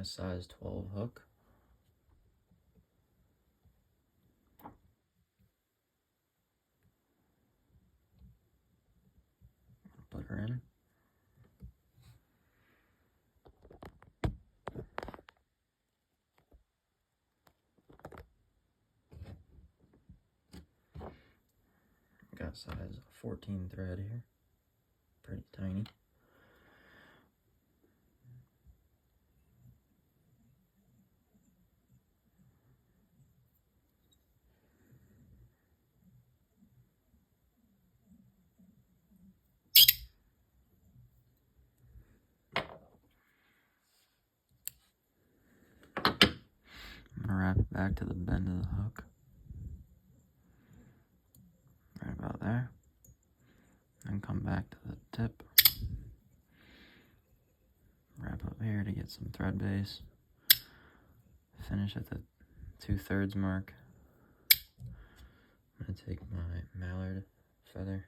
my size 12 hook. Put her in. Got size 14 thread here. Pretty tiny. I'm gonna wrap it back to the bend of the hook. Right about there. And come back to the tip. Wrap up here to get some thread base. Finish at the 2/3 mark. I'm gonna take my mallard feather.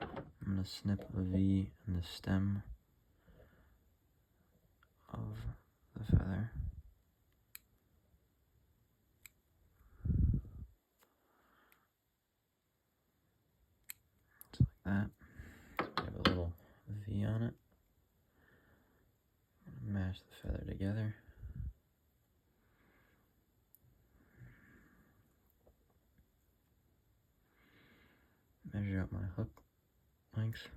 I'm gonna snip a V in the stem of the feather. Just like that. So we have a little V on it. Mash the feather together. Measure out my hook length.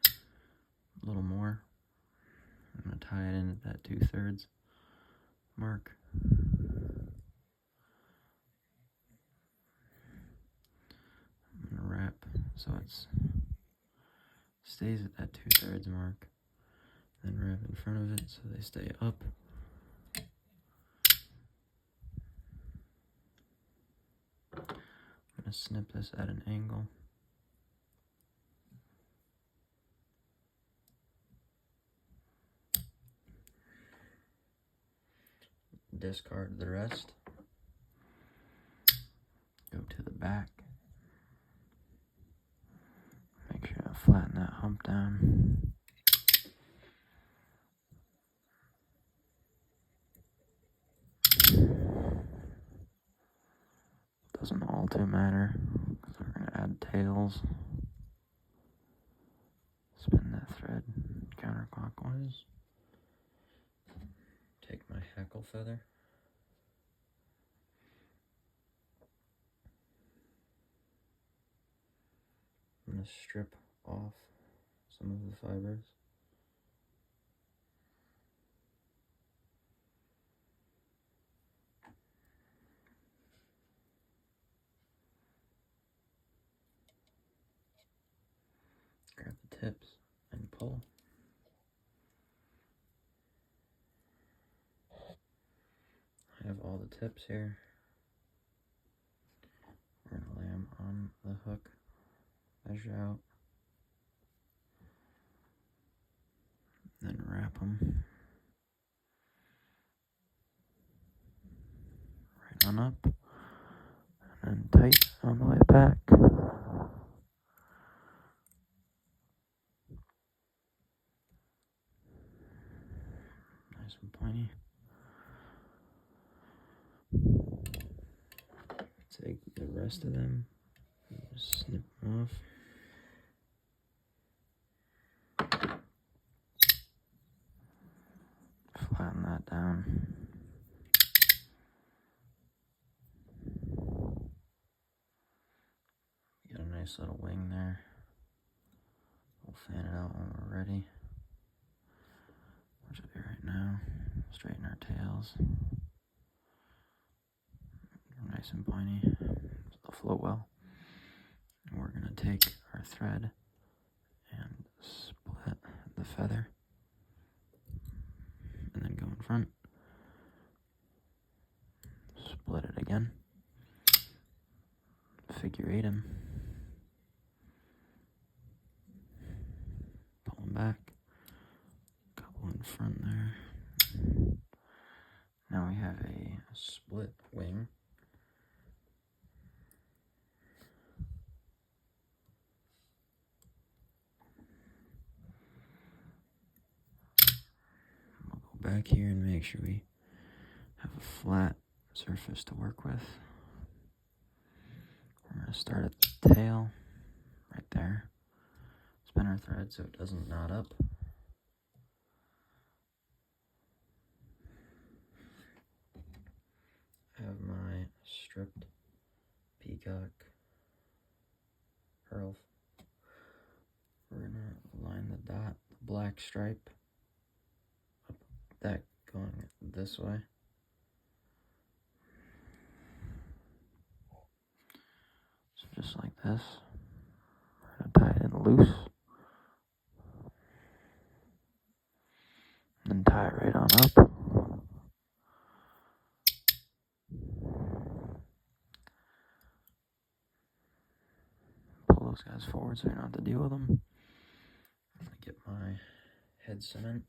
A little more. I'm going to tie it in at that 2/3 mark. I'm going to wrap so it stays at that 2/3 mark. Then wrap in front of it so they stay up. I'm going to snip this at an angle. Discard the rest. Go to the back. Make sure I flatten that hump down. Doesn't all too matter because we're going to add tails. Spin that thread counterclockwise. Take my hackle feather. I'm going to strip off some of the fibers. Grab the tips and pull. I have all the tips here. We're going to lay them on the hook. Measure out. Then wrap them right on up. And then tight on the way back. Nice and pointy. Take the rest of them, just snip them off. Flatten that down. Get a nice little wing there. We'll fan it out when we're ready. Which will be right now. Straighten our tails. Nice and pointy. They'll float well. And we're going to take our thread and split the feather. And then go in front. Split it again. Figure 8 'em. Pull them back. Couple in front there. Now we have a split wing. back here and make sure we have a flat surface to work with. We're going to start at the tail, right there. Spin our thread so it doesn't knot up. I have my stripped peacock pearl. We're going to line the dot, the black stripe, up that going this way. So just like this. We're going to tie it in loose. And tie it right on up. Pull those guys forward so you don't have to deal with them. I'm going to get my head cement,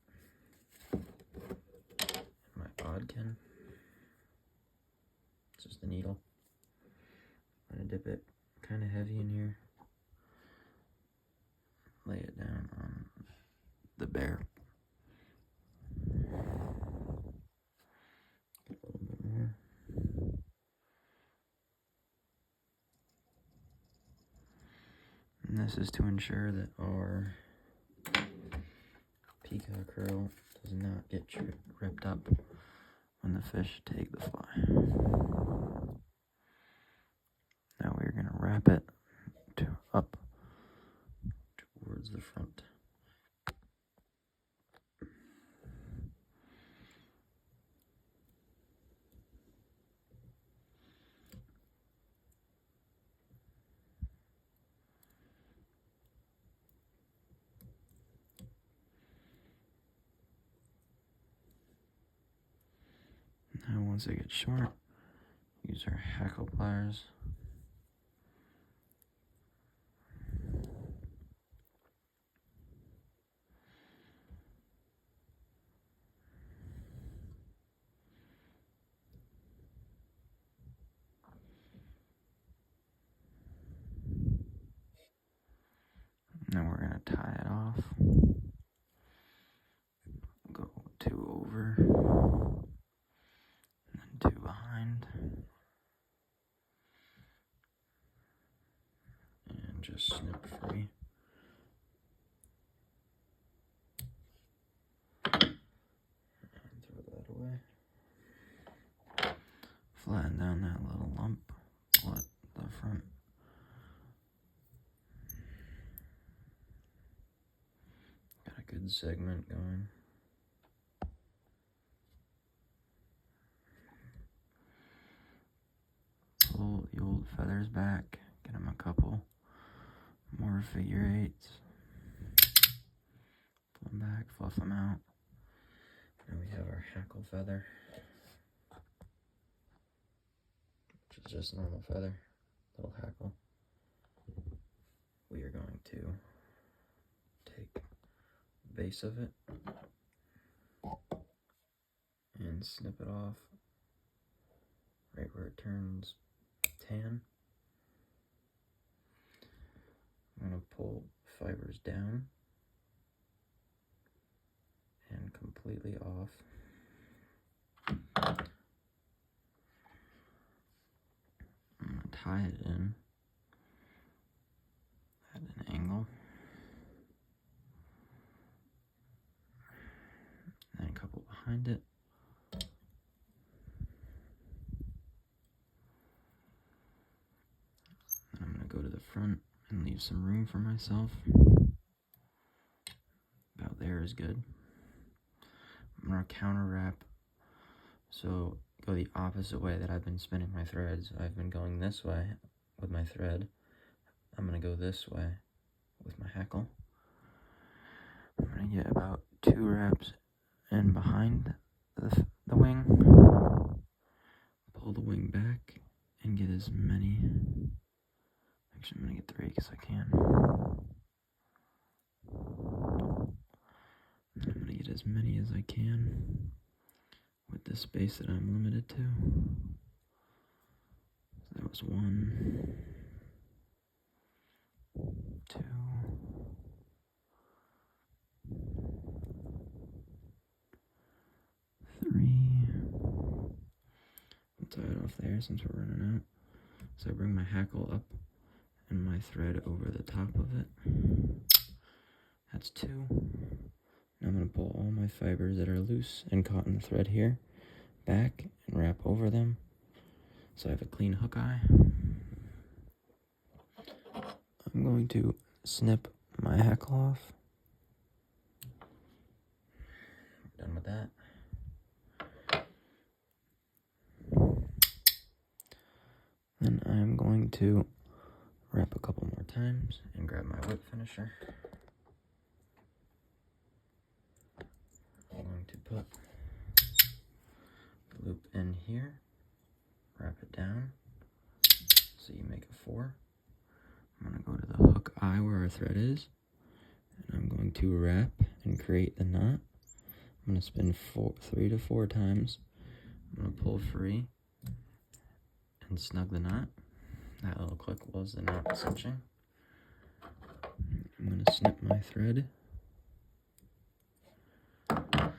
my bodkin. It's just a needle. I'm going to dip it kind of heavy in here. Lay it down on the bear. Get a little bit more. And this is to ensure that our peacock curl does not get ripped up when the fish take the fly. Now we're going to wrap it up towards the front. Now once it gets short, use our hackle pliers. Now we're going to tie it off. Go 2 over, and then 2 behind. And just snip free. And throw that away. Flatten down that little lump. Pull it the front. Got a good segment going. Pull the old feathers back. Get them a couple more figure 8s. Pull them back, fluff them out. Now we have our hackle feather, which is just a normal feather, little hackle. We are going to take the base of it and snip it off right where it turns tan. I'm going to pull fibers down and completely off. I'm going to tie it in at an angle. And a couple behind it. And I'm going to go to the front and leave some room for myself. About there is good. I'm going to counter wrap, so go the opposite way that I've been spinning my threads. I've been going this way with my thread. I'm going to go this way with my hackle. I'm going to get about 2 wraps in behind the wing. Pull the wing back and get as many. Actually, I'm going to get 3 because I can. I'm going to get as many as I can with the space that I'm limited to. So that was 1, 2, 3, there since we're running out. So I bring my hackle up and my thread over the top of it. That's 2. Now I'm going to pull all my fibers that are loose and caught in the thread here back and wrap over them so I have a clean hook eye. I'm going to snip my hackle off. Done with that. Then I'm going to wrap a couple more times and grab my whip finisher. I'm going to put the loop in here, wrap it down, so you make a 4. I'm going to go to the hook eye where our thread is, and I'm going to wrap and create the knot. I'm going to spin 3 to 4 times. I'm going to pull free and snug the knot. That little click was the knot cinching. I'm going to snip my thread. I'm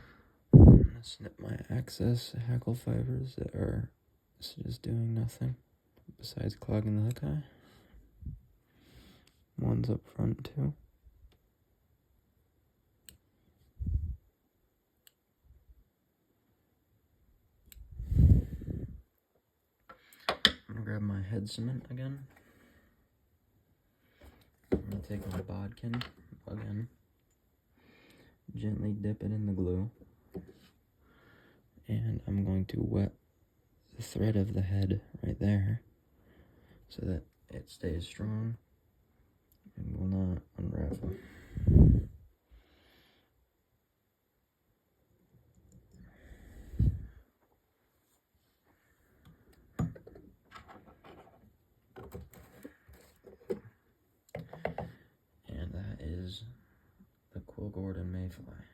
going to snip my excess hackle fibers that are just doing nothing besides clogging the hook eye. One's up front too. I'm going to grab my head cement again. I'm going to take my bodkin again, gently dip it in the glue, and I'm going to wet the thread of the head right there so that it stays strong and will not unravel. And that is the Quill and Mayfly.